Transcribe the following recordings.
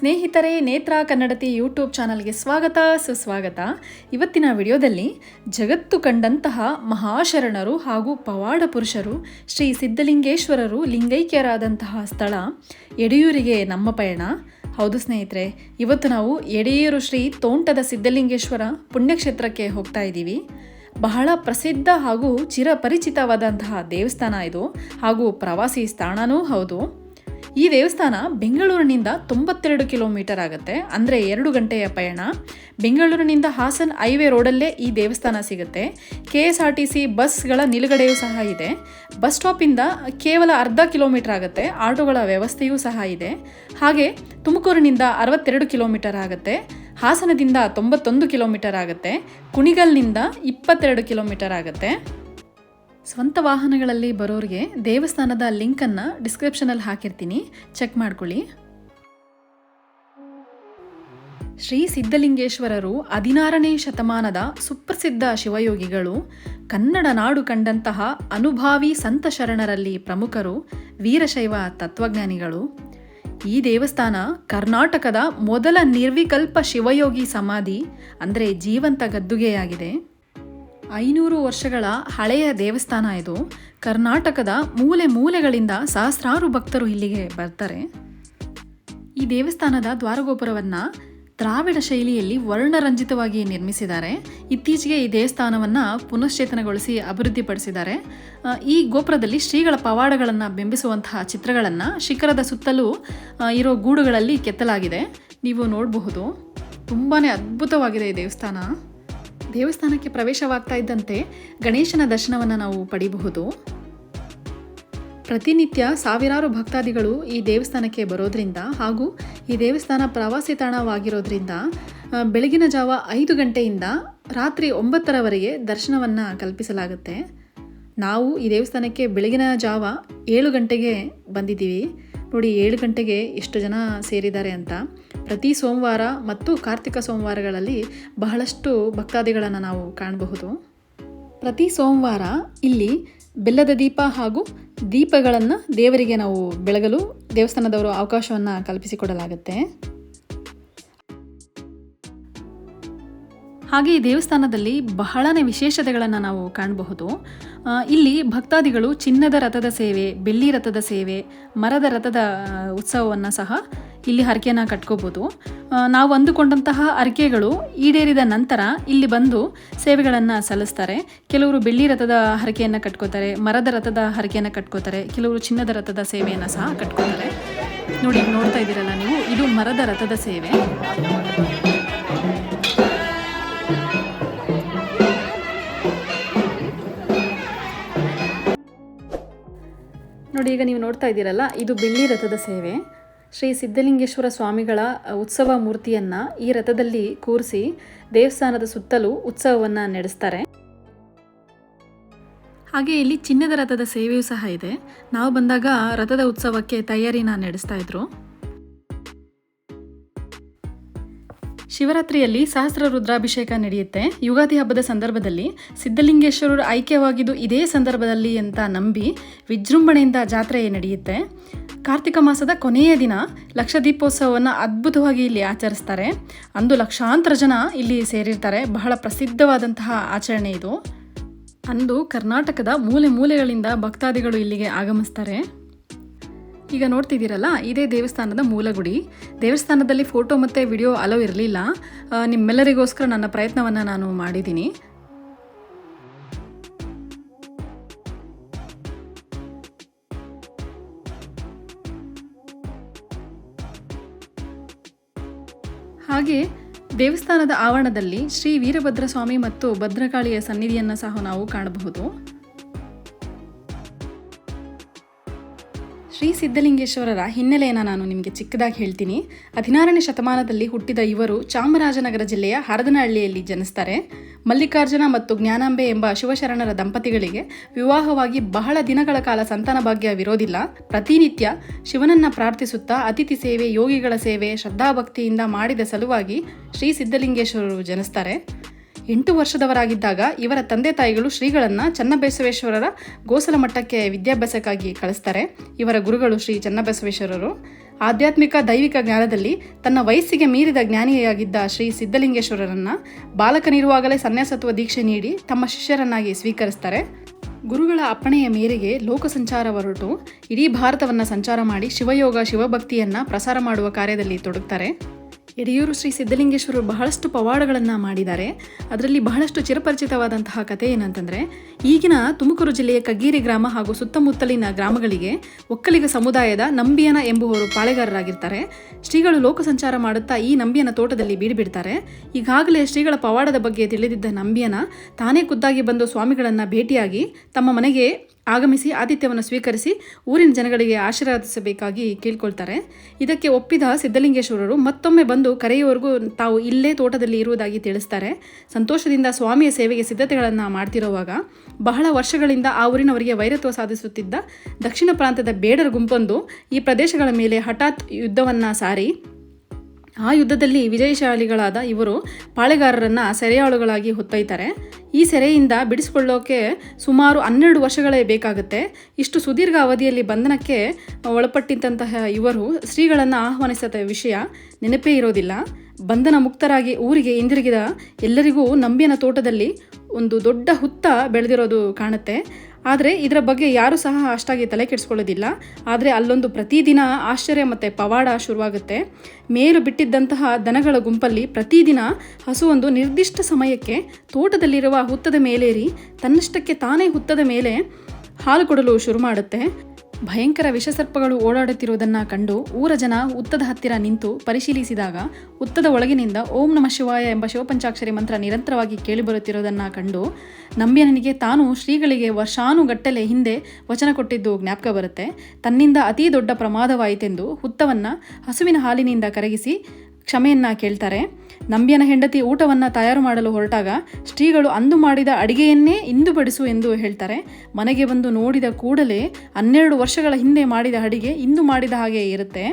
ಸ್ನೇಹಿತರೆ, ನೇತ್ರ ಕನ್ನಡತಿ ಯೂಟ್ಯೂಬ್ ಚಾನಲ್ಗೆ ಸ್ವಾಗತ ಸುಸ್ವಾಗತ. ಇವತ್ತಿನ ವಿಡಿಯೋದಲ್ಲಿ ಜಗತ್ತು ಕಂಡಂತಹ ಮಹಾಶರಣರು ಹಾಗೂ ಪವಾಡ ಪುರುಷರು ಶ್ರೀ ಸಿದ್ಧಲಿಂಗೇಶ್ವರರು ಲಿಂಗೈಕ್ಯರಾದಂತಹ ಸ್ಥಳ ಎಡೆಯೂರಿಗೆ ನಮ್ಮ ಪಯಣ. ಹೌದು ಸ್ನೇಹಿತರೆ, ಇವತ್ತು ನಾವು ಎಡೆಯೂರು ಶ್ರೀ ತೋಂಟದ ಸಿದ್ಧಲಿಂಗೇಶ್ವರ ಪುಣ್ಯಕ್ಷೇತ್ರಕ್ಕೆ ಹೋಗ್ತಾ ಇದ್ದೀವಿ. ಬಹಳ ಪ್ರಸಿದ್ಧ ಹಾಗೂ ಚಿರಪರಿಚಿತವಾದಂತಹ ದೇವಸ್ಥಾನ ಇದು ಹಾಗೂ ಪ್ರವಾಸಿ ಸ್ಥಾನವೂ ಹೌದು. ಈ ದೇವಸ್ಥಾನ ಬೆಂಗಳೂರಿನಿಂದ 92 ಕಿಲೋಮೀಟರ್ ಆಗುತ್ತೆ, ಅಂದರೆ 2 ಗಂಟೆಯ ಪಯಣ. ಬೆಂಗಳೂರಿನಿಂದ ಹಾಸನ್ ಹೈವೇ ರೋಡಲ್ಲೇ ಈ ದೇವಸ್ಥಾನ ಸಿಗುತ್ತೆ. KSRTC ಬಸ್ಗಳ ನಿಲುಗಡೆಯೂ ಸಹ ಇದೆ. ಬಸ್ ಸ್ಟಾಪಿಂದ ಕೇವಲ ಅರ್ಧ ಕಿಲೋಮೀಟರ್ ಆಗುತ್ತೆ. ಆಟೋಗಳ ವ್ಯವಸ್ಥೆಯೂ ಸಹ ಇದೆ. ಹಾಗೆ ತುಮಕೂರಿನಿಂದ 62 ಕಿಲೋಮೀಟರ್ ಆಗುತ್ತೆ. ಹಾಸನದಿಂದ 91 ಕಿಲೋಮೀಟರ್ ಆಗುತ್ತೆ. ಕುಣಿಗಲ್ನಿಂದ 22 ಕಿಲೋಮೀಟರ್ ಆಗುತ್ತೆ. ಸ್ವಂತ ವಾಹನಗಳಲ್ಲಿ ಬರೋರಿಗೆ ದೇವಸ್ಥಾನದ ಲಿಂಕನ್ನು ಡಿಸ್ಕ್ರಿಪ್ಷನಲ್ಲಿ ಹಾಕಿರ್ತೀನಿ, ಚೆಕ್ ಮಾಡ್ಕೊಳ್ಳಿ. ಶ್ರೀ ಸಿದ್ಧಲಿಂಗೇಶ್ವರರು 16ನೇ ಶತಮಾನದ ಸುಪ್ರಸಿದ್ಧ ಶಿವಯೋಗಿಗಳು. ಕನ್ನಡ ನಾಡು ಕಂಡಂತಹ ಅನುಭಾವಿ ಸಂತ ಶರಣರಲ್ಲಿ ಪ್ರಮುಖರು, ವೀರಶೈವ ತತ್ವಜ್ಞಾನಿಗಳು. ಈ ದೇವಸ್ಥಾನ ಕರ್ನಾಟಕದ ಮೊದಲ ನಿರ್ವಿಕಲ್ಪ ಶಿವಯೋಗಿ ಸಮಾಧಿ, ಅಂದರೆ ಜೀವಂತ ಗದ್ದುಗೆಯಾಗಿದೆ. 500 ವರ್ಷಗಳ ಹಳೆಯ ದೇವಸ್ಥಾನ ಇದು. ಕರ್ನಾಟಕದ ಮೂಲೆ ಮೂಲೆಗಳಿಂದ ಸಹಸ್ರಾರು ಭಕ್ತರು ಇಲ್ಲಿಗೆ ಬರ್ತಾರೆ. ಈ ದೇವಸ್ಥಾನದ ದ್ವಾರಗೋಪುರವನ್ನು ದ್ರಾವಿಡ ಶೈಲಿಯಲ್ಲಿ ವರ್ಣರಂಜಿತವಾಗಿ ನಿರ್ಮಿಸಿದ್ದಾರೆ. ಇತ್ತೀಚೆಗೆ ಈ ದೇವಸ್ಥಾನವನ್ನು ಪುನಶ್ಚೇತನಗೊಳಿಸಿ ಅಭಿವೃದ್ಧಿಪಡಿಸಿದ್ದಾರೆ. ಈ ಗೋಪುರದಲ್ಲಿ ಶ್ರೀಗಳ ಪವಾಡಗಳನ್ನು ಬಿಂಬಿಸುವಂತಹ ಚಿತ್ರಗಳನ್ನು ಶಿಖರದ ಸುತ್ತಲೂ ಇರೋ ಗೂಡುಗಳಲ್ಲಿ ಕೆತ್ತಲಾಗಿದೆ. ನೀವು ನೋಡಬಹುದು. ತುಂಬಾ ಅದ್ಭುತವಾಗಿದೆ ಈ ದೇವಸ್ಥಾನ. ದೇವಸ್ಥಾನಕ್ಕೆ ಪ್ರವೇಶವಾಗ್ತಾ ಇದ್ದಂತೆ ಗಣೇಶನ ದರ್ಶನವನ್ನು ನಾವು ಪಡೆಯಬಹುದು. ಪ್ರತಿನಿತ್ಯ ಸಾವಿರಾರು ಭಕ್ತಾದಿಗಳು ಈ ದೇವಸ್ಥಾನಕ್ಕೆ ಬರೋದ್ರಿಂದ ಹಾಗೂ ಈ ದೇವಸ್ಥಾನ ಪ್ರವಾಸಿ ತಾಣವಾಗಿರೋದ್ರಿಂದ ಬೆಳಗಿನ ಜಾವ 5 ಗಂಟೆಯಿಂದ ರಾತ್ರಿ 9ರವರೆಗೆ ದರ್ಶನವನ್ನು ಕಲ್ಪಿಸಲಾಗುತ್ತೆ. ನಾವು ಈ ದೇವಸ್ಥಾನಕ್ಕೆ ಬೆಳಗಿನ ಜಾವ 7 ಗಂಟೆಗೆ ಬಂದಿದ್ದೀವಿ. ನೋಡಿ, 7 ಗಂಟೆಗೆ ಎಷ್ಟು ಜನ ಸೇರಿದ್ದಾರೆ ಅಂತ. ಪ್ರತಿ ಸೋಮವಾರ ಮತ್ತು ಕಾರ್ತಿಕ ಸೋಮವಾರಗಳಲ್ಲಿ ಬಹಳಷ್ಟು ಭಕ್ತಾದಿಗಳನ್ನು ನಾವು ಕಾಣಬಹುದು. ಪ್ರತಿ ಸೋಮವಾರ ಇಲ್ಲಿ ಬೆಲ್ಲದ ದೀಪ ಹಾಗೂ ದೀಪಗಳನ್ನು ದೇವರಿಗೆ ನಾವು ಬೆಳಗಲು ದೇವಸ್ಥಾನದವರು ಅವಕಾಶವನ್ನು ಕಲ್ಪಿಸಿಕೊಡಲಾಗುತ್ತೆ. ಹಾಗೆ ಈ ದೇವಸ್ಥಾನದಲ್ಲಿ ಬಹಳನೇ ವಿಶೇಷತೆಗಳನ್ನು ನಾವು ಕಾಣಬಹುದು. ಇಲ್ಲಿ ಭಕ್ತಾದಿಗಳು ಚಿನ್ನದ ರಥದ ಸೇವೆ, ಬೆಳ್ಳಿ ರಥದ ಸೇವೆ, ಮರದ ರಥದ ಉತ್ಸವವನ್ನು ಸಹ ಇಲ್ಲಿ ಹರಕೆಯನ್ನು ಕಟ್ಕೋಬೋದು. ನಾವು ಅಂದುಕೊಂಡಂತಹ ಹರಕೆಗಳು ಈಡೇರಿದ ನಂತರ ಇಲ್ಲಿ ಬಂದು ಸೇವೆಗಳನ್ನು ಸಲ್ಲಿಸ್ತಾರೆ. ಕೆಲವರು ಬೆಳ್ಳಿ ರಥದ ಹರಕೆಯನ್ನು ಕಟ್ಕೋತಾರೆ, ಮರದ ರಥದ ಹರಕೆಯನ್ನು ಕಟ್ಕೋತಾರೆ, ಕೆಲವರು ಚಿನ್ನದ ರಥದ ಸೇವೆಯನ್ನು ಸಹ ಕಟ್ಕೋತಾರೆ. ನೋಡಿ, ನೋಡ್ತಾ ಇದ್ದೀರಲ್ಲ ನೀವು, ಇದು ಮರದ ರಥದ ಸೇವೆ. ನೋಡಿ, ಈಗ ನೀವು ನೋಡ್ತಾ ಇದ್ದೀರಲ್ಲ, ಇದು ಬೆಳ್ಳಿ ರಥದ ಸೇವೆ. ಶ್ರೀ ಸಿದ್ಧಲಿಂಗೇಶ್ವರ ಸ್ವಾಮಿಗಳ ಉತ್ಸವ ಮೂರ್ತಿಯನ್ನು ಈ ರಥದಲ್ಲಿ ಕೂರಿಸಿ ದೇವಸ್ಥಾನದ ಸುತ್ತಲೂ ಉತ್ಸವವನ್ನು ನಡೆಸ್ತಾರೆ. ಹಾಗೆ ಇಲ್ಲಿ ಚಿನ್ನದ ರಥದ ಸೇವೆಯೂ ಸಹ ಇದೆ. ನಾವು ಬಂದಾಗ ರಥದ ಉತ್ಸವಕ್ಕೆ ತಯಾರಿನ ನಡೆಸ್ತಾ ಇದ್ರು. ಶಿವರಾತ್ರಿಯಲ್ಲಿ ಸಹಸ್ರ ರುದ್ರಾಭಿಷೇಕ ನಡೆಯುತ್ತೆ. ಯುಗಾದಿ ಹಬ್ಬದ ಸಂದರ್ಭದಲ್ಲಿ ಸಿದ್ಧಲಿಂಗೇಶ್ವರರು ಐಕ್ಯವಾಗಿದ್ದು ಇದೇ ಸಂದರ್ಭದಲ್ಲಿ ಅಂತ ನಂಬಿ ವಿಜೃಂಭಣೆಯಿಂದ ಜಾತ್ರೆ ನಡೆಯುತ್ತೆ. ಕಾರ್ತಿಕ ಮಾಸದ ಕೊನೆಯ ದಿನ ಲಕ್ಷದೀಪೋತ್ಸವವನ್ನು ಅದ್ಭುತವಾಗಿ ಇಲ್ಲಿ ಆಚರಿಸ್ತಾರೆ. ಅಂದು ಲಕ್ಷಾಂತರ ಜನ ಇಲ್ಲಿ ಸೇರಿರ್ತಾರೆ. ಬಹಳ ಪ್ರಸಿದ್ಧವಾದಂತಹ ಆಚರಣೆ ಇದು. ಅಂದು ಕರ್ನಾಟಕದ ಮೂಲೆ ಮೂಲೆಗಳಿಂದ ಭಕ್ತಾದಿಗಳು ಇಲ್ಲಿಗೆ ಆಗಮಿಸ್ತಾರೆ. ಈಗ ನೋಡ್ತಿದ್ದೀರಲ್ಲ, ಇದೇ ದೇವಸ್ಥಾನದ ಮೂಲಗುಡಿ. ದೇವಸ್ಥಾನದಲ್ಲಿ ಫೋಟೋ ಮತ್ತು ವಿಡಿಯೋ ಅಲೋ ಇರಲಿಲ್ಲ. ನಿಮ್ಮೆಲ್ಲರಿಗೋಸ್ಕರ ನನ್ನ ಪ್ರಯತ್ನವನ್ನು ನಾನು ಮಾಡಿದ್ದೀನಿ. ಹಾಗೆ ದೇವಸ್ಥಾನದ ಆವರಣದಲ್ಲಿ ಶ್ರೀ ವೀರಭದ್ರ ಸ್ವಾಮಿ ಮತ್ತು ಭದ್ರಕಾಳಿಯ ಸನ್ನಿಧಿಯನ್ನು ಸಹ ನಾವು ಕಾಣಬಹುದು. ಶ್ರೀ ಸಿದ್ಧಲಿಂಗೇಶ್ವರರ ಹಿನ್ನೆಲೆಯನ್ನು ನಾನು ನಿಮಗೆ ಚಿಕ್ಕದಾಗಿ ಹೇಳ್ತೀನಿ. 16ನೇ ಶತಮಾನದಲ್ಲಿ ಹುಟ್ಟಿದ ಇವರು ಚಾಮರಾಜನಗರ ಜಿಲ್ಲೆಯ ಹರದನಹಳ್ಳಿಯಲ್ಲಿ ಜನಿಸ್ತಾರೆ. ಮಲ್ಲಿಕಾರ್ಜುನ ಮತ್ತು ಜ್ಞಾನಾಂಬೆ ಎಂಬ ಶಿವಶರಣರ ದಂಪತಿಗಳಿಗೆ ವಿವಾಹವಾಗಿ ಬಹಳ ದಿನಗಳ ಕಾಲ ಸಂತಾನ ಭಾಗ್ಯವಿರೋದಿಲ್ಲ. ಪ್ರತಿನಿತ್ಯ ಶಿವನನ್ನು ಪ್ರಾರ್ಥಿಸುತ್ತಾ ಅತಿಥಿ ಸೇವೆ, ಯೋಗಿಗಳ ಸೇವೆ ಶ್ರದ್ಧಾಭಕ್ತಿಯಿಂದ ಮಾಡಿದ ಸಲುವಾಗಿ ಶ್ರೀ ಸಿದ್ಧಲಿಂಗೇಶ್ವರರು ಜನಿಸ್ತಾರೆ. 8 ವರ್ಷದವರಾಗಿದ್ದಾಗ ಇವರ ತಂದೆ ತಾಯಿಗಳು ಶ್ರೀಗಳನ್ನು ಚನ್ನಬಸವೇಶ್ವರರ ಗೋಸಲ ಮಠಕ್ಕೆ ವಿದ್ಯಾಭ್ಯಾಸಕ್ಕಾಗಿ ಕಳಿಸ್ತಾರೆ. ಇವರ ಗುರುಗಳು ಶ್ರೀ ಚನ್ನಬಸವೇಶ್ವರರು. ಆಧ್ಯಾತ್ಮಿಕ ದೈವಿಕ ಜ್ಞಾನದಲ್ಲಿ ತನ್ನ ವಯಸ್ಸಿಗೆ ಮೀರಿದ ಜ್ಞಾನಿಯಾಗಿದ್ದ ಶ್ರೀ ಸಿದ್ಧಲಿಂಗೇಶ್ವರರನ್ನು ಬಾಲಕನಿರುವಾಗಲೇ ಸನ್ಯಾಸತ್ವ ದೀಕ್ಷೆ ನೀಡಿ ತಮ್ಮ ಶಿಷ್ಯರನ್ನಾಗಿ ಸ್ವೀಕರಿಸ್ತಾರೆ. ಗುರುಗಳ ಅಪ್ಪಣೆಯ ಮೇರೆಗೆ ಲೋಕ ಸಂಚಾರ ಹೊರಟು ಇಡೀ ಭಾರತವನ್ನು ಸಂಚಾರ ಮಾಡಿ ಶಿವಯೋಗ ಶಿವಭಕ್ತಿಯನ್ನು ಪ್ರಸಾರ ಮಾಡುವ ಕಾರ್ಯದಲ್ಲಿ ತೊಡಗ್ತಾರೆ. ಯಡಿಯೂರು ಶ್ರೀ ಸಿದ್ಧಲಿಂಗೇಶ್ವರರು ಬಹಳಷ್ಟು ಪವಾಡಗಳನ್ನು ಮಾಡಿದ್ದಾರೆ. ಅದರಲ್ಲಿ ಬಹಳಷ್ಟು ಚಿರಪರಿಚಿತವಾದಂತಹ ಕಥೆ ಏನಂತಂದರೆ, ಈಗಿನ ತುಮಕೂರು ಜಿಲ್ಲೆಯ ಕಗ್ಗೇರಿ ಗ್ರಾಮ ಹಾಗೂ ಸುತ್ತಮುತ್ತಲಿನ ಗ್ರಾಮಗಳಿಗೆ ಒಕ್ಕಲಿಗ ಸಮುದಾಯದ ನಂಬಿಯನ ಎಂಬುವವರು ಪಾಳೆಗಾರರಾಗಿರ್ತಾರೆ. ಶ್ರೀಗಳು ಲೋಕ ಸಂಚಾರ ಮಾಡುತ್ತಾ ಈ ನಂಬಿಯನ ತೋಟದಲ್ಲಿ ಬೀಡುಬಿಡ್ತಾರೆ. ಈಗಾಗಲೇ ಶ್ರೀಗಳ ಪವಾಡದ ಬಗ್ಗೆ ತಿಳಿದಿದ್ದ ನಂಬಿಯನ ತಾನೇ ಖುದ್ದಾಗಿ ಬಂದು ಸ್ವಾಮಿಗಳನ್ನು ಭೇಟಿಯಾಗಿ ತಮ್ಮ ಮನೆಗೆ ಆಗಮಿಸಿ ಆತಿಥ್ಯವನ್ನು ಸ್ವೀಕರಿಸಿ ಊರಿನ ಜನಗಳಿಗೆ ಆಶೀರ್ವದಿಸಬೇಕಾಗಿ ಕೇಳ್ಕೊಳ್ತಾರೆ. ಇದಕ್ಕೆ ಒಪ್ಪಿದ ಸಿದ್ಧಲಿಂಗೇಶ್ವರರು ಮತ್ತೊಮ್ಮೆ ಬಂದು ಕರೆಯುವವರೆಗೂ ತಾವು ಇಲ್ಲೇ ತೋಟದಲ್ಲಿ ಇರುವುದಾಗಿ ತಿಳಿಸ್ತಾರೆ. ಸಂತೋಷದಿಂದ ಸ್ವಾಮಿಯ ಸೇವೆಗೆ ಸಿದ್ಧತೆಗಳನ್ನು ಮಾಡ್ತಿರುವಾಗ ಬಹಳ ವರ್ಷಗಳಿಂದ ಆ ಊರಿನವರಿಗೆ ವೈರತ್ವ ಸಾಧಿಸುತ್ತಿದ್ದ ದಕ್ಷಿಣ ಪ್ರಾಂತದ ಬೇಡರ ಗುಂಪೊಂದು ಈ ಪ್ರದೇಶಗಳ ಮೇಲೆ ಹಠಾತ್ ಯುದ್ಧವನ್ನು ಸಾರಿ ಆ ಯುದ್ಧದಲ್ಲಿ ವಿಜಯಶಾಲಿಗಳಾದ ಇವರು ಪಾಳೆಗಾರರನ್ನು ಸೆರೆಯಾಳುಗಳಾಗಿ ಹೊತ್ತೊಯ್ತಾರೆ. ಈ ಸೆರೆಯಿಂದ ಬಿಡಿಸಿಕೊಳ್ಳೋಕೆ ಸುಮಾರು 12 ವರ್ಷಗಳೇ ಬೇಕಾಗುತ್ತೆ. ಇಷ್ಟು ಸುದೀರ್ಘ ಅವಧಿಯಲ್ಲಿ ಬಂಧನಕ್ಕೆ ಒಳಪಟ್ಟಿದ್ದಂತಹ ಇವರು ಶ್ರೀಗಳನ್ನು ಆಹ್ವಾನಿಸಿದ ವಿಷಯ ನೆನಪೇ ಇರೋದಿಲ್ಲ. ಬಂಧನ ಮುಕ್ತರಾಗಿ ಊರಿಗೆ ಹಿಂದಿರುಗಿದ ಎಲ್ಲರಿಗೂ ನಂಬಿಯನ ತೋಟದಲ್ಲಿ ಒಂದು ದೊಡ್ಡ ಹುತ್ತ ಬೆಳೆದಿರೋದು ಕಾಣುತ್ತೆ. ಆದರೆ ಇದರ ಬಗ್ಗೆ ಯಾರೂ ಸಹ ಅಷ್ಟಾಗಿ ತಲೆ ಕೆಡಿಸ್ಕೊಳ್ಳೋದಿಲ್ಲ. ಆದರೆ ಅಲ್ಲೊಂದು ಪ್ರತಿದಿನ ಆಶ್ಚರ್ಯ ಮತ್ತು ಪವಾಡ ಶುರುವಾಗುತ್ತೆ. ಮೇಲು ಬಿಟ್ಟಿದ್ದಂತಹ ದನಗಳ ಗುಂಪಲ್ಲಿ ಪ್ರತಿದಿನ ಹಸುವೊಂದು ನಿರ್ದಿಷ್ಟ ಸಮಯಕ್ಕೆ ತೋಟದಲ್ಲಿರುವ ಹುತ್ತದ ಮೇಲೇರಿ ತನ್ನಷ್ಟಕ್ಕೆ ತಾನೇ ಹುತ್ತದ ಮೇಲೆ ಹಾಲು ಕೊಡಲು ಶುರು ಮಾಡುತ್ತೆ. ಭಯಂಕರ ವಿಷಸರ್ಪಗಳು ಓಡಾಡುತ್ತಿರುವುದನ್ನು ಕಂಡು ಊರ ಜನ ಹುತ್ತದ ಹತ್ತಿರ ನಿಂತು ಪರಿಶೀಲಿಸಿದಾಗ ಹುತ್ತದ ಒಳಗಿನಿಂದ ಓಂ ನಮಃ ಶಿವಾಯ ಎಂಬ ಶಿವಪಂಚಾಕ್ಷರಿ ಮಂತ್ರ ನಿರಂತರವಾಗಿ ಕೇಳಿಬರುತ್ತಿರುವುದನ್ನು ಕಂಡು ನಂಬಿಯನಿಗೆ ತಾನು ಶ್ರೀಗಳಿಗೆ ವರ್ಷಾನುಗಟ್ಟಲೆ ಹಿಂದೆ ವಚನ ಕೊಟ್ಟಿದ್ದು ಜ್ಞಾಪಕ ಬರುತ್ತೆ. ತನ್ನಿಂದ ಅತೀ ದೊಡ್ಡ ಪ್ರಮಾದವಾಯಿತೆಂದು ಹುತ್ತವನ್ನು ಹಸುವಿನ ಹಾಲಿನಿಂದ ಕರಗಿಸಿ ಕ್ಷಮೆಯನ್ನು ಕೇಳ್ತಾರೆ. ನಂಬಿಯನ ಹೆಂಡತಿ ಊಟವನ್ನು ತಯಾರು ಮಾಡಲು ಹೊರಟಾಗ ಶ್ರೀಗಳು ಅಂದು ಮಾಡಿದ ಅಡಿಗೆಯನ್ನೇ ಇಂದು ಬಡಿಸು ಎಂದು ಹೇಳ್ತಾರೆ. ಮನೆಗೆ ಬಂದು ನೋಡಿದ ಕೂಡಲೇ 12 ವರ್ಷಗಳ ಹಿಂದೆ ಮಾಡಿದ ಅಡಿಗೆ ಇಂದು ಮಾಡಿದ ಹಾಗೆ ಇರುತ್ತೆ.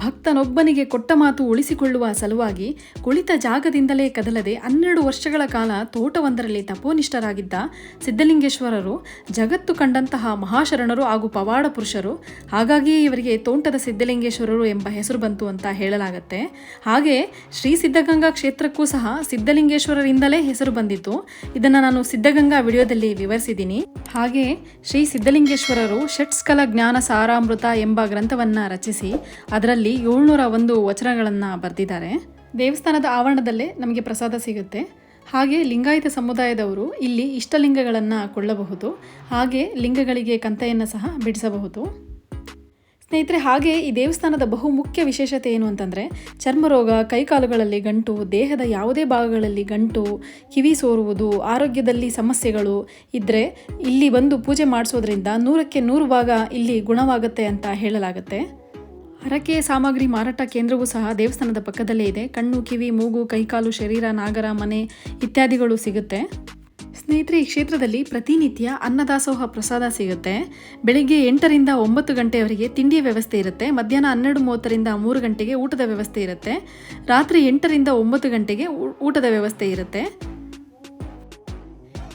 ಭಕ್ತನೊಬ್ಬನಿಗೆ ಕೊಟ್ಟ ಮಾತು ಉಳಿಸಿಕೊಳ್ಳುವ ಸಲುವಾಗಿ ಕುಳಿತ ಜಾಗದಿಂದಲೇ ಕದಲದೆ 12 ವರ್ಷಗಳ ಕಾಲ ತೋಟವೊಂದರಲ್ಲಿ ತಪೋನಿಷ್ಠರಾಗಿದ್ದ ಸಿದ್ಧಲಿಂಗೇಶ್ವರರು ಜಗತ್ತು ಕಂಡಂತಹ ಮಹಾಶರಣರು ಹಾಗೂ ಪವಾಡ ಪುರುಷರು. ಹಾಗಾಗಿಯೇ ಇವರಿಗೆ ತೋಂಟದ ಸಿದ್ಧಲಿಂಗೇಶ್ವರರು ಎಂಬ ಹೆಸರು ಬಂತು ಅಂತ ಹೇಳಲಾಗತ್ತೆ. ಹಾಗೆ ಶ್ರೀ ಸಿದ್ಧಗಂಗಾ ಕ್ಷೇತ್ರಕ್ಕೂ ಸಹ ಸಿದ್ಧಲಿಂಗೇಶ್ವರರಿಂದಲೇ ಹೆಸರು ಬಂದಿತ್ತು. ಇದನ್ನು ನಾನು ಸಿದ್ಧಗಂಗಾ ವಿಡಿಯೋದಲ್ಲಿ ವಿವರಿಸಿದ್ದೀನಿ. ಹಾಗೆ ಶ್ರೀ ಸಿದ್ಧಲಿಂಗೇಶ್ವರರು ಷಟ್ಸ್ಕಲ ಜ್ಞಾನ ಸಾರಾಮೃತ ಎಂಬ ಗ್ರಂಥವನ್ನು ರಚಿಸಿ ಅದರಲ್ಲಿ 701 ವಚನಗಳನ್ನು ಬರೆದಿದ್ದಾರೆ. ದೇವಸ್ಥಾನದ ಆವರಣದಲ್ಲೇ ನಮಗೆ ಪ್ರಸಾದ ಸಿಗುತ್ತೆ. ಹಾಗೆ ಲಿಂಗಾಯತ ಸಮುದಾಯದವರು ಇಲ್ಲಿ ಇಷ್ಟಲಿಂಗಗಳನ್ನು ಕೊಳ್ಳಬಹುದು. ಹಾಗೆ ಲಿಂಗಗಳಿಗೆ ಕಂತೆಯನ್ನು ಸಹ ಬಿಡಿಸಬಹುದು. ಸ್ನೇಹಿತರೆ, ಹಾಗೆ ಈ ದೇವಸ್ಥಾನದ ಬಹು ಮುಖ್ಯ ವಿಶೇಷತೆ ಏನು ಅಂತಂದರೆ, ಚರ್ಮರೋಗ, ಕೈಕಾಲುಗಳಲ್ಲಿ ಗಂಟು, ದೇಹದ ಯಾವುದೇ ಭಾಗಗಳಲ್ಲಿ ಗಂಟು, ಕಿವಿ ಸೋರುವುದು, ಆರೋಗ್ಯದಲ್ಲಿ ಸಮಸ್ಯೆಗಳು ಇದ್ದರೆ ಇಲ್ಲಿ ಬಂದು ಪೂಜೆ ಮಾಡಿಸೋದ್ರಿಂದ 100ಕ್ಕೆ 100 ಭಾಗ ಇಲ್ಲಿ ಗುಣವಾಗುತ್ತೆ ಅಂತ ಹೇಳಲಾಗುತ್ತೆ. ಹರಕೆ ಸಾಮಗ್ರಿ ಮಾರಾಟ ಕೇಂದ್ರವೂ ಸಹ ದೇವಸ್ಥಾನದ ಪಕ್ಕದಲ್ಲೇ ಇದೆ. ಕಣ್ಣು, ಕಿವಿ, ಮೂಗು, ಕೈಕಾಲು, ಶರೀರ, ನಾಗರ, ಮನೆ ಇತ್ಯಾದಿಗಳು ಸಿಗುತ್ತೆ. ಸ್ನೇಹಿತರೆ, ಈ ಕ್ಷೇತ್ರದಲ್ಲಿ ಪ್ರತಿನಿತ್ಯ ಅನ್ನದಾಸೋಹ ಪ್ರಸಾದ ಸಿಗುತ್ತೆ. ಬೆಳಿಗ್ಗೆ 8ರಿಂದ 9 ಗಂಟೆಯವರೆಗೆ ತಿಂಡಿಯ ವ್ಯವಸ್ಥೆ ಇರುತ್ತೆ. ಮಧ್ಯಾಹ್ನ 12:30ರಿಂದ 3 ಗಂಟೆಗೆ ಊಟದ ವ್ಯವಸ್ಥೆ ಇರುತ್ತೆ. ರಾತ್ರಿ 8ರಿಂದ 9 ಗಂಟೆಗೆ ಊಟದ ವ್ಯವಸ್ಥೆ ಇರುತ್ತೆ.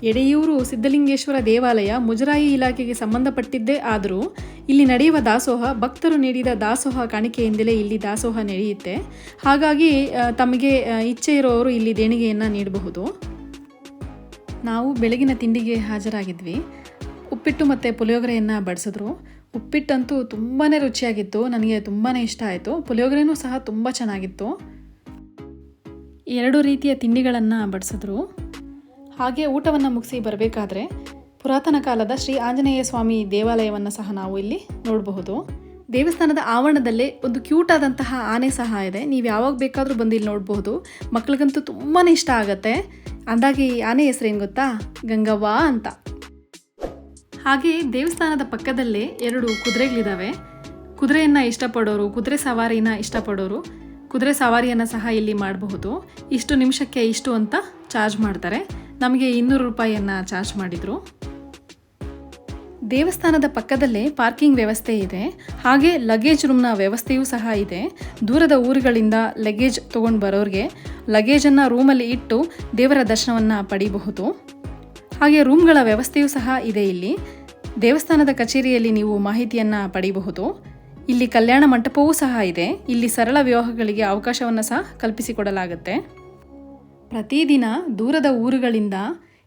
ಯಡಿಯೂರು ಸಿದ್ಧಲಿಂಗೇಶ್ವರ ದೇವಾಲಯ ಮುಜರಾಯಿ ಇಲಾಖೆಗೆ ಸಂಬಂಧಪಟ್ಟಿದ್ದೇ ಆದರೂ ಇಲ್ಲಿ ನಡೆಯುವ ದಾಸೋಹ ಭಕ್ತರು ನೀಡಿದ ದಾಸೋಹ ಕಾಣಿಕೆಯಿಂದಲೇ ಇಲ್ಲಿ ದಾಸೋಹ ನಡೆಯುತ್ತೆ. ಹಾಗಾಗಿ ತಮಗೆ ಇಚ್ಛೆ ಇರೋರು ಇಲ್ಲಿ ದೇಣಿಗೆಯನ್ನು ನೀಡಬಹುದು. ನಾವು ಬೆಳಗಿನ ತಿಂಡಿಗೆ ಹಾಜರಾಗಿದ್ವಿ. ಉಪ್ಪಿಟ್ಟು ಮತ್ತು ಪುಳಿಯೋಗರೆಯನ್ನು ಬಡಿಸಿದ್ರು. ಉಪ್ಪಿಟ್ಟಂತೂ ತುಂಬಾ ರುಚಿಯಾಗಿತ್ತು. ನನಗೆ ತುಂಬಾ ಇಷ್ಟ ಆಯಿತು. ಪುಳಿಯೋಗರೆನೂ ಸಹ ತುಂಬ ಚೆನ್ನಾಗಿತ್ತು. 2 ರೀತಿಯ ತಿಂಡಿಗಳನ್ನು ಬಡಿಸಿದ್ರು. ಹಾಗೆ ಊಟವನ್ನು ಮುಗಿಸಿ ಬರಬೇಕಾದ್ರೆ ಪುರಾತನ ಕಾಲದ ಶ್ರೀ ಆಂಜನೇಯ ಸ್ವಾಮಿ ದೇವಾಲಯವನ್ನು ಸಹ ನಾವು ಇಲ್ಲಿ ನೋಡಬಹುದು. ದೇವಸ್ಥಾನದ ಆವರಣದಲ್ಲೇ ಒಂದು ಕ್ಯೂಟ್ ಆದಂತಹ ಆನೆ ಸಹ ಇದೆ. ನೀವು ಯಾವಾಗ ಬೇಕಾದರೂ ಬಂದು ಇಲ್ಲಿ ನೋಡಬಹುದು. ಮಕ್ಕಳಿಗಂತೂ ತುಂಬಾ ಇಷ್ಟ ಆಗುತ್ತೆ. ಅಂದಾಗಿ ಆನೆ ಹೆಸರೇನು ಗೊತ್ತಾ? ಗಂಗವ್ವ ಅಂತ. ಹಾಗೆ ದೇವಸ್ಥಾನದ ಪಕ್ಕದಲ್ಲೇ 2 ಕುದುರೆಗಳಿದ್ದಾವೆ. ಕುದುರೆಯನ್ನು ಇಷ್ಟಪಡೋರು, ಕುದುರೆ ಸವಾರಿನ ಇಷ್ಟಪಡೋರು ಕುದುರೆ ಸವಾರಿಯನ್ನು ಸಹ ಇಲ್ಲಿ ಮಾಡಬಹುದು. ಇಷ್ಟು ನಿಮಿಷಕ್ಕೆ ಇಷ್ಟು ಅಂತ ಚಾರ್ಜ್ ಮಾಡ್ತಾರೆ. ನಮಗೆ 200 ರೂಪಾಯಿಯನ್ನು ಚಾರ್ಜ್ ಮಾಡಿದರು. ದೇವಸ್ಥಾನದ ಪಕ್ಕದಲ್ಲೇ ಪಾರ್ಕಿಂಗ್ ವ್ಯವಸ್ಥೆ ಇದೆ. ಹಾಗೆ ಲಗೇಜ್ ರೂಮ್ನ ವ್ಯವಸ್ಥೆಯೂ ಸಹ ಇದೆ. ದೂರದ ಊರುಗಳಿಂದ ಲಗೇಜ್ ತೊಗೊಂಡು ಬರೋರಿಗೆ ಲಗೇಜನ್ನು ರೂಮಲ್ಲಿ ಇಟ್ಟು ದೇವರ ದರ್ಶನವನ್ನು ಪಡಿಬಹುದು. ಹಾಗೆ ರೂಮ್ಗಳ ವ್ಯವಸ್ಥೆಯೂ ಸಹ ಇದೆ ಇಲ್ಲಿ. ದೇವಸ್ಥಾನದ ಕಚೇರಿಯಲ್ಲಿ ನೀವು ಮಾಹಿತಿಯನ್ನು ಪಡೆಯಬಹುದು. ಇಲ್ಲಿ ಕಲ್ಯಾಣ ಮಂಟಪವೂ ಸಹ ಇದೆ. ಇಲ್ಲಿ ಸರಳ ವಿವಾಹಗಳಿಗೆ ಅವಕಾಶವನ್ನು ಸಹ ಕಲ್ಪಿಸಿಕೊಡಲಾಗುತ್ತೆ. ಪ್ರತಿದಿನ ದೂರದ ಊರುಗಳಿಂದ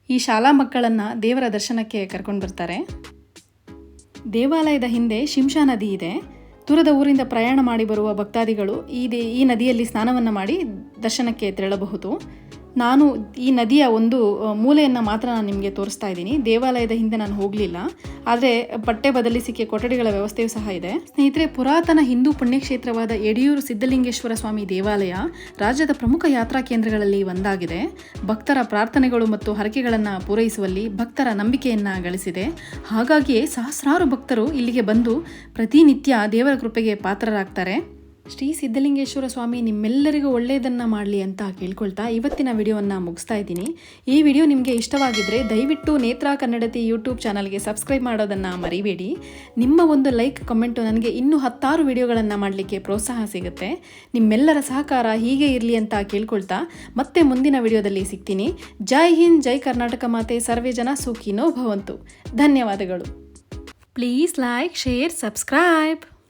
ಈ ಶಾಲಾ ಮಕ್ಕಳನ್ನು ದೇವರ ದರ್ಶನಕ್ಕೆ ಕರ್ಕೊಂಡು ಬರ್ತಾರೆ. ದೇವಾಲಯದ ಹಿಂದೆ ಶಿಂಷಾ ನದಿ ಇದೆ. ದೂರದ ಊರಿಂದ ಪ್ರಯಾಣ ಮಾಡಿ ಬರುವ ಭಕ್ತಾದಿಗಳು ಈ ನದಿಯಲ್ಲಿ ಸ್ನಾನವನ್ನು ಮಾಡಿ ದರ್ಶನಕ್ಕೆ ತೆರಳಬಹುದು. ನಾನು ಈ ನದಿಯ ಒಂದು ಮೂಲೆಯನ್ನು ಮಾತ್ರ ನಾನು ನಿಮಗೆ ತೋರಿಸ್ತಾ ಇದ್ದೀನಿ. ದೇವಾಲಯದ ಹಿಂದೆ ನಾನು ಹೋಗಲಿಲ್ಲ, ಆದರೆ ಬಟ್ಟೆ ಬದಲಿಸಿಕೆ ಕೊಠಡಿಗಳ ವ್ಯವಸ್ಥೆಯೂ ಸಹ ಇದೆ. ಸ್ನೇಹಿತರೆ, ಪುರಾತನ ಹಿಂದೂ ಪುಣ್ಯಕ್ಷೇತ್ರವಾದ ಯಡಿಯೂರು ಸಿದ್ಧಲಿಂಗೇಶ್ವರ ಸ್ವಾಮಿ ದೇವಾಲಯ ರಾಜ್ಯದ ಪ್ರಮುಖ ಯಾತ್ರಾ ಕೇಂದ್ರಗಳಲ್ಲಿ ಒಂದಾಗಿದೆ. ಭಕ್ತರ ಪ್ರಾರ್ಥನೆಗಳು ಮತ್ತು ಹರಕೆಗಳನ್ನು ಪೂರೈಸುವಲ್ಲಿ ಭಕ್ತರ ನಂಬಿಕೆಯನ್ನು ಗಳಿಸಿದೆ. ಹಾಗಾಗಿಯೇ ಸಹಸ್ರಾರು ಭಕ್ತರು ಇಲ್ಲಿಗೆ ಬಂದು ಪ್ರತಿನಿತ್ಯ ದೇವರ ಕೃಪೆಗೆ ಪಾತ್ರರಾಗ್ತಾರೆ. ಶ್ರೀ ಸಿದ್ಧಲಿಂಗೇಶ್ವರ ಸ್ವಾಮಿ ನಿಮ್ಮೆಲ್ಲರಿಗೂ ಒಳ್ಳೆಯದನ್ನು ಮಾಡಲಿ ಅಂತ ಕೇಳ್ಕೊಳ್ತಾ ಇವತ್ತಿನ ವಿಡಿಯೋವನ್ನು ಮುಗಿಸ್ತಾ ಇದ್ದೀನಿ. ಈ ವಿಡಿಯೋ ನಿಮಗೆ ಇಷ್ಟವಾಗಿದ್ದರೆ ದಯವಿಟ್ಟು ನೇತ್ರಾ ಕನ್ನಡತಿ ಯೂಟ್ಯೂಬ್ ಚಾನಲ್ಗೆ ಸಬ್ಸ್ಕ್ರೈಬ್ ಮಾಡೋದನ್ನು ಮರಿಬೇಡಿ. ನಿಮ್ಮ ಒಂದು ಲೈಕ್ ಕಮೆಂಟು ನನಗೆ ಇನ್ನೂ 10 ವಿಡಿಯೋಗಳನ್ನು ಮಾಡಲಿಕ್ಕೆ ಪ್ರೋತ್ಸಾಹ ಸಿಗುತ್ತೆ. ನಿಮ್ಮೆಲ್ಲರ ಸಹಕಾರ ಹೀಗೆ ಇರಲಿ ಅಂತ ಕೇಳ್ಕೊಳ್ತಾ ಮತ್ತೆ ಮುಂದಿನ ವಿಡಿಯೋದಲ್ಲಿ ಸಿಗ್ತೀನಿ. ಜೈ ಹಿಂದ್, ಜೈ ಕರ್ನಾಟಕ ಮಾತೆ, ಸರ್ವೇ ಜನ ಸುಖಿನೋ ಭವಂತು. ಧನ್ಯವಾದಗಳು. Please like, share, subscribe.